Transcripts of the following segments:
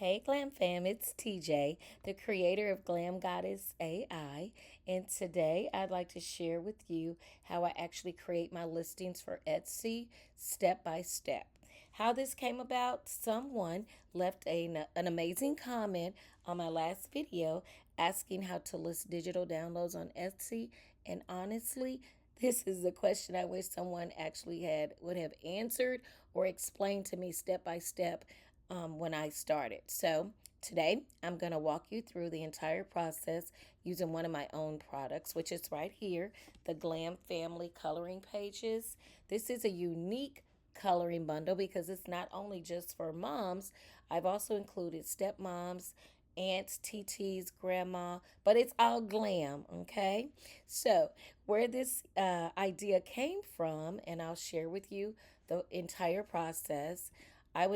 Hey Glam Fam, it's TJ, the creator of Glam Goddess AI, and today I'd like to share with you how I actually create my listings for Etsy step by step. How this came about, someone left an amazing comment on my last video asking how to list digital downloads on Etsy, and honestly, this is a question I wish someone actually would have answered or explained to me step by step when I started. So today I'm going to walk you through the entire process using one of my own products, which is right here, the Glam Family Coloring Pages. This is a unique coloring bundle because it's not only just for moms, I've also included stepmoms, aunts, TTs, grandma, but it's all glam, okay? So, where this idea came from, and I'll share with you the entire process. A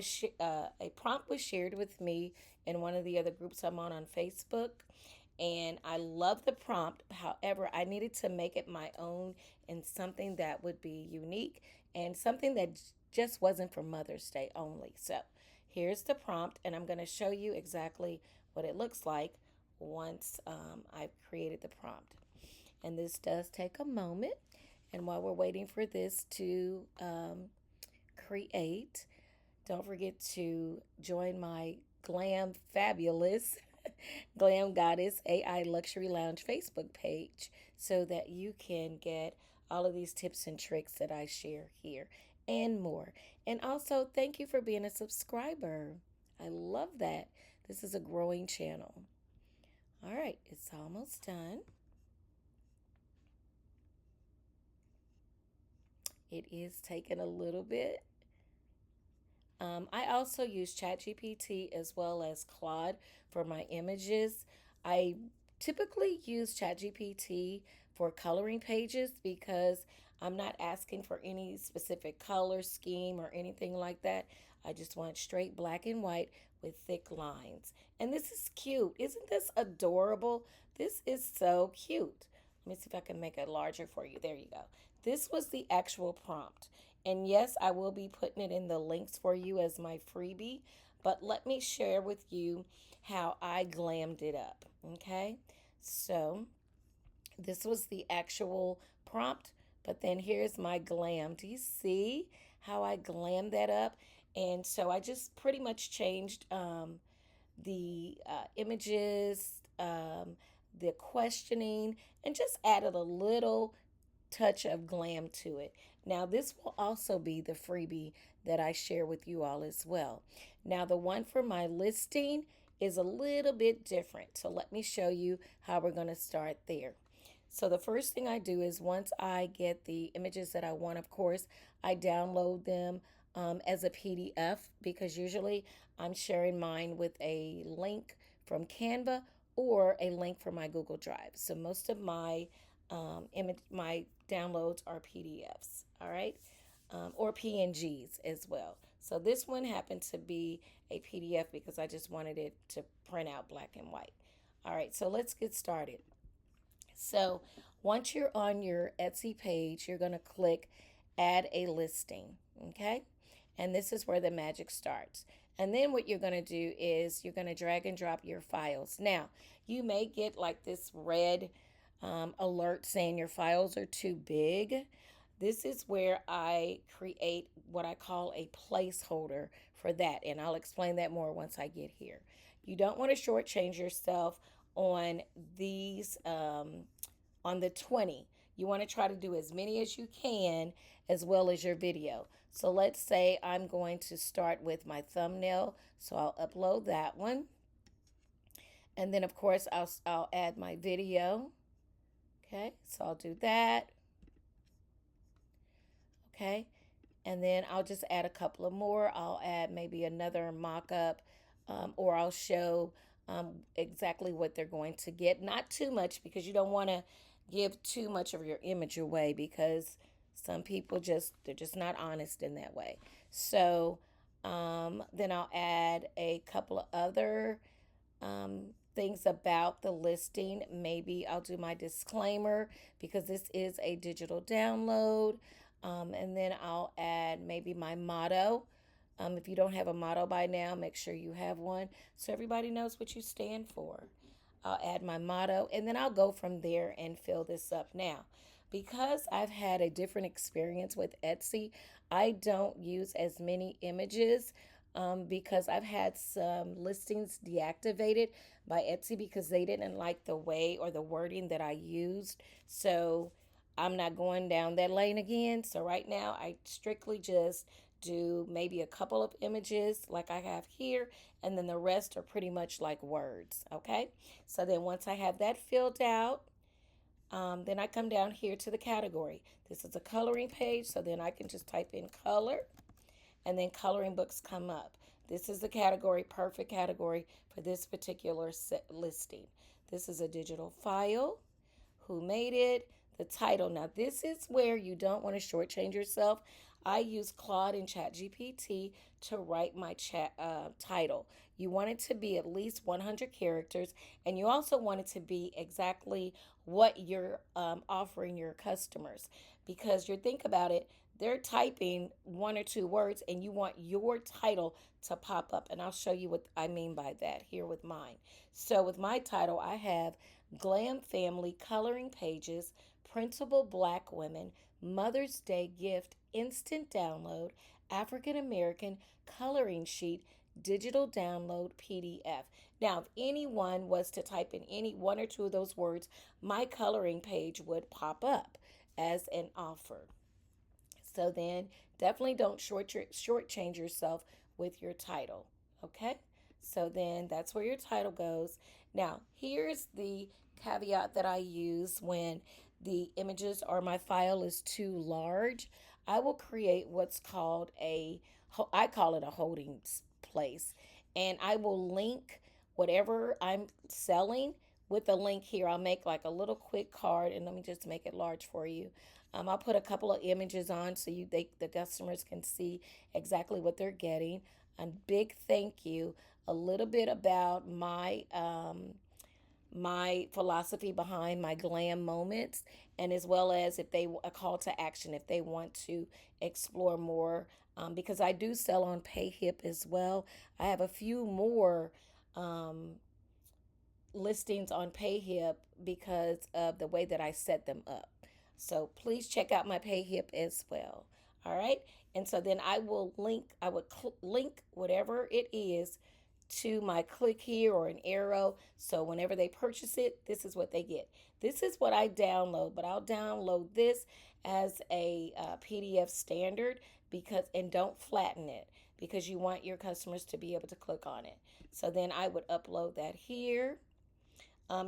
prompt was shared with me in one of the other groups I'm on Facebook, and I love the prompt. However, I needed to make it my own and something that would be unique and something that just wasn't for Mother's Day only. So, here's the prompt, and I'm going to show you exactly what it looks like once I've created the prompt. And this does take a moment. And while we're waiting for this to create, don't forget to join my Glam Fabulous Glam Goddess AI Luxury Lounge Facebook page so that you can get all of these tips and tricks that I share here and more. And also, thank you for being a subscriber. I love that. This is a growing channel. All right, it's almost done. It is taking a little bit. I also use ChatGPT as well as Claude for my images. I typically use ChatGPT for coloring pages because I'm not asking for any specific color scheme or anything like that. I just want straight black and white with thick lines. And this is cute. Isn't this adorable? This is so cute. Let me see if I can make it larger for you. There you go. This was the actual prompt. And yes, I will be putting it in the links for you as my freebie, but let me share with you how I glammed it up. Okay, so this was the actual prompt, but then here's my glam. Do you see how I glammed that up? And so I just pretty much changed the images, the questioning, and just added a little touch of glam to it. Now, this will also be the freebie that I share with you all as well. Now, the one for my listing is a little bit different. So, let me show you how we're going to start there. So, the first thing I do is once I get the images that I want, of course, I download them as a PDF because usually I'm sharing mine with a link from Canva or a link from my Google Drive. So, most of my downloads are PDFs, all right, or PNGs as well. So this one happened to be a PDF because I just wanted it to print out black and white. All right, so let's get started. So once you're on your Etsy page, you're going to click Add a Listing, okay? And this is where the magic starts. And then what you're going to do is you're going to drag and drop your files. Now, you may get like this red alert saying your files are too big. This is where I create what I call a placeholder for that, and I'll explain that more once I get here. You don't want to shortchange yourself on these on the 20. You want to try to do as many as you can as well as your video. So let's say I'm going to start with my thumbnail, so I'll upload that one. And then of course I'll add my video. Okay, so I'll do that. Okay, and then I'll just add a couple of more. I'll add maybe another mock-up, or I'll show exactly what they're going to get. Not too much because you don't want to give too much of your image away because some people they're just not honest in that way. So then I'll add a couple of other things about the listing. Maybe I'll do my disclaimer because this is a digital download. And then I'll add maybe my motto If you don't have a motto by now, make sure you have one so everybody knows what you stand for. I'll add my motto and then I'll go from there and fill this up. Now, because I've had a different experience with Etsy, I don't use as many images because I've had some listings deactivated by Etsy because they didn't like the way or the wording that I used. So I'm not going down that lane again. So right now, I strictly just do maybe a couple of images like I have here, and then the rest are pretty much like words. Okay. So then once I have that filled out, then I come down here to the category. This is a coloring page, so then I can just type in color and then coloring books come up. This is the category, perfect category for this particular listing. This is a digital file. Who made it? The title. Now, this is where you don't want to shortchange yourself. I use Claude and ChatGPT to write my title. You want it to be at least 100 characters, and you also want it to be exactly what you're offering your customers. Because you think about it, they're typing one or two words, and you want your title to pop up. And I'll show you what I mean by that here with mine. So, with my title, I have Glam Family Coloring Pages, Printable Black Women, Mother's Day Gift, Instant Download, African American Coloring Sheet, Digital Download PDF. Now, if anyone was to type in any one or two of those words, my coloring page would pop up as an offer. So then definitely don't shortchange yourself with your title. Okay? So then that's where your title goes. Now, here's the caveat that I use when the images or my file is too large. I will create what's called I call it a holding place. And I will link whatever I'm selling with a link here. I'll make like a little quick card, and let me just make it large for you. I'll put a couple of images on so the customers can see exactly what they're getting. A big thank you. A little bit about my philosophy behind my glam moments, and as well as if they a call to action if they want to explore more. Because I do sell on Payhip as well. I have a few more um, listings on Payhip because of the way that I set them up. So please check out my Payhip as well. All right. And so then I would link whatever it is to my click here or an arrow. So whenever they purchase it, this is what they get. This is what I download, but I'll download this as a PDF standard and don't flatten it because you want your customers to be able to click on it. So then I would upload that here.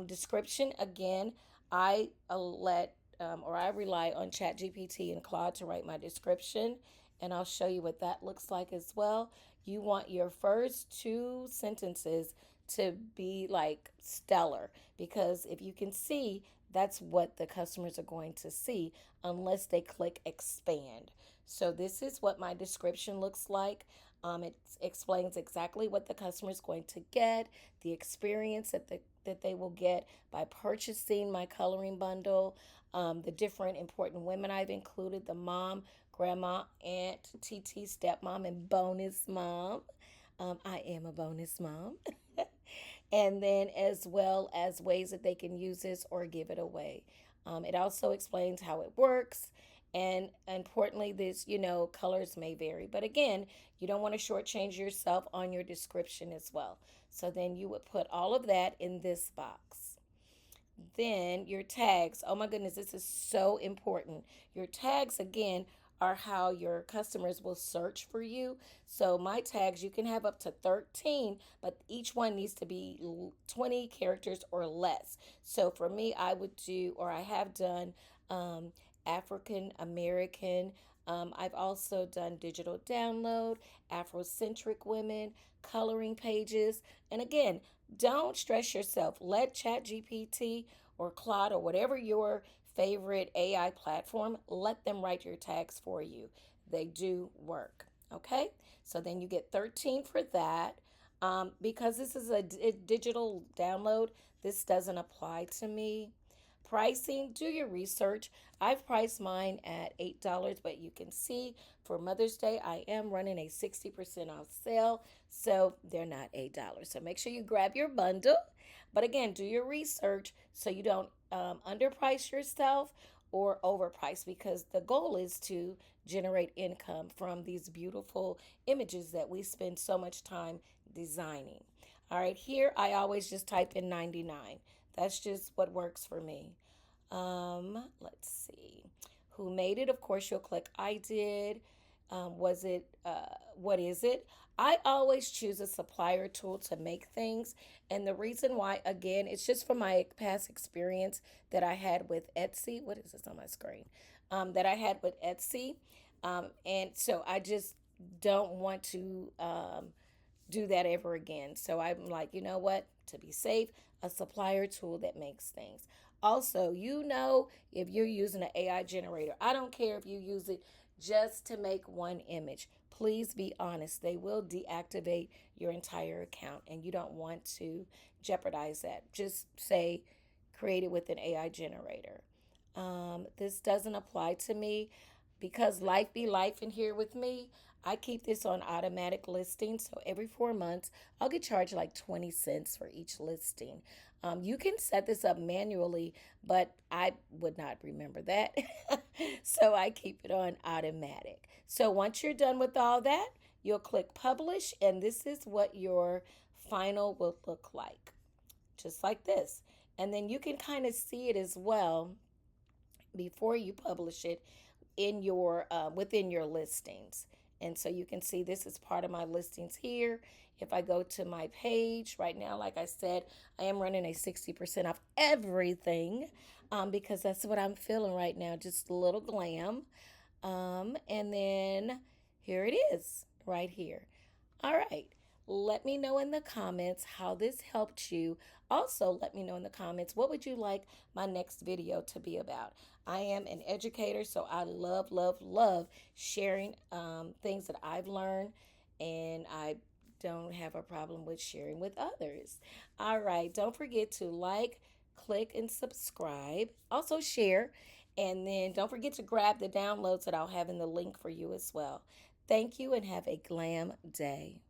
Description again, I rely on ChatGPT and Claude to write my description, and I'll show you what that looks like as well. You want your first two sentences to be like stellar because if you can see, that's what the customers are going to see unless they click expand. So this is what my description looks like. It explains exactly what the customer is going to get, the experience that they will get by purchasing my coloring bundle, the different important women I've included, the mom, grandma, aunt, TT, stepmom, and bonus mom. I am a bonus mom. And then as well as ways that they can use this or give it away. It also explains how it works. And importantly, colors may vary. But again, you don't want to shortchange yourself on your description as well. So then you would put all of that in this box. Then your tags. Oh my goodness, this is so important. Your tags, again, are how your customers will search for you. So my tags, you can have up to 13, but each one needs to be 20 characters or less. So for me, I have done African American. I've also done digital download, Afrocentric women, coloring pages. And again, don't stress yourself. Let ChatGPT or Claude or whatever your favorite AI platform, let them write your tags for you. They do work. Okay? So then you get 13 for that. Because this is a digital download, this doesn't apply to me. pricing, do your research. I've priced mine at $8, but you can see for Mother's Day, I am running a 60% off sale, so they're not $8. So make sure you grab your bundle. But again, do your research so you don't underprice yourself or overprice, because the goal is to generate income from these beautiful images that we spend so much time designing. All right, here I always just type in 99. That's just what works for me. Let's see. Who made it? Of course, you'll click I did. Was it, what is it? I always choose a supplier tool to make things. And the reason why, again, it's just from my past experience that I had with Etsy. What is this on my screen? That I had with Etsy. And so I just don't want to do that ever again. So I'm like, you know what? To be safe, a supplier tool that makes things. Also, if you're using an AI generator, I don't care if you use it just to make one image. Please be honest. They will deactivate your entire account, and you don't want to jeopardize that. Just say, create it with an AI generator. This doesn't apply to me because life be life in here with me. I keep this on automatic listing. So every 4 months, I'll get charged like 20 cents for each listing. You can set this up manually, but I would not remember that. So I keep it on automatic. So once you're done with all that, you'll click publish, and this is what your final will look like. Just like this. And then you can kind of see it as well before you publish it in your within your listings. And so you can see this is part of my listings here. If I go to my page right now, like I said, I am running a 60% off everything, because that's what I'm feeling right now, just a little glam. And then here it is right here. All right. Let me know in the comments how this helped you. Also, let me know in the comments what would you like my next video to be about. I am an educator, so I love, love, love sharing things that I've learned, and I don't have a problem with sharing with others. All right. Don't forget to like, click, and subscribe. Also share. And then don't forget to grab the downloads that I'll have in the link for you as well. Thank you and have a glam day.